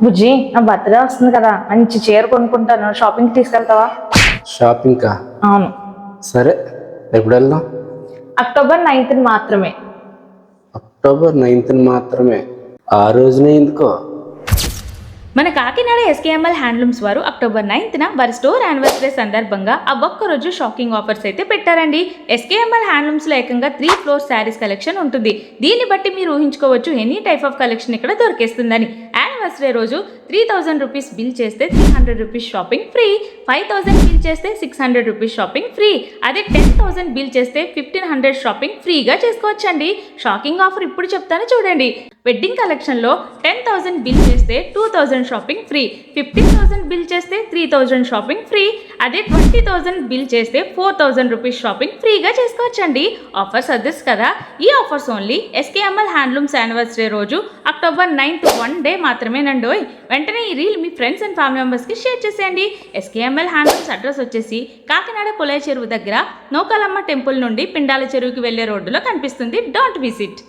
బుజ్జి, నా బర్త్డే వస్తుంది కదా, మంచి చీర కొనుక్కుంటాను, షాపింగ్ తీసుకెళ్తావా? షాపింగ్ కా? అవును. సరే, ఎప్పుడు వెళ్దాం? అక్టోబర్ 9th మాత్రమే. అక్టోబర్ 9th మాత్రమే? ఆ రోజునే ఎందుకో? మన కాకినాడ ఎస్కేఎంఎల్ హ్యాండ్లూమ్స్ వారు అక్టోబర్ 9th వారి స్టోర్ యానివర్సరీ సందర్భంగా ఆ ఒక్కరోజు షాకింగ్ ఆఫర్స్ అయితే పెట్టారండి. ఎస్కేఎంఎల్ హ్యాండ్లూమ్స్లో ఏకంగా 3 floor శారీస్ కలెక్షన్ ఉంటుంది. దీన్ని బట్టి మీరు ఊహించుకోవచ్చు ఎనీ టైప్ ఆఫ్ కలెక్షన్ ఇక్కడ దొరికేస్తుందని. యానివర్సరీ రోజు 3000 రూపీస్ బిల్ చేస్తే 300 రూపీస్ షాపింగ్ ఫ్రీ, 5000 బిల్ చేస్తే 600 రూపీస్ షాపింగ్ ఫ్రీ, అదే 10,000 బిల్ చేస్తే 1500 షాపింగ్ ఫ్రీగా చేసుకోవచ్చండి. షాకింగ్ ఆఫర్ ఇప్పుడు చెప్తాను చూడండి. వెడ్డింగ్ కలెక్షన్లో 10,000 బిల్ చేస్తే 2000 షాపింగ్ ఫ్రీ, 15,000 బిల్ చేస్తే 3000 షాపింగ్ ఫ్రీ, అదే 20,000 బిల్ చేస్తే 4000 రూపీస్ షాపింగ్ ఫ్రీగా చేసుకోవచ్చండి. ఆఫర్స్ అదర్స్ కదా. ఈ offers only SKML handlooms anniversary రోజు అక్టోబర్ 9th 1 డే మాత్రమేనండోయ్. వెంటనే ఈ reel me friends and family మెంబర్స్కి షేర్ చేసేయండి. ఎస్కేఎంఎల్ హ్యాండ్లూమ్స్ అడ్రస్ వచ్చేసి కాకినాడ కొలయ చెరువు దగ్గర నౌకాలమ్మ టెంపుల్ నుండి పిండాల చెరువుకి వెళ్లే రోడ్డులో కనిపిస్తుంది. Don't miss it.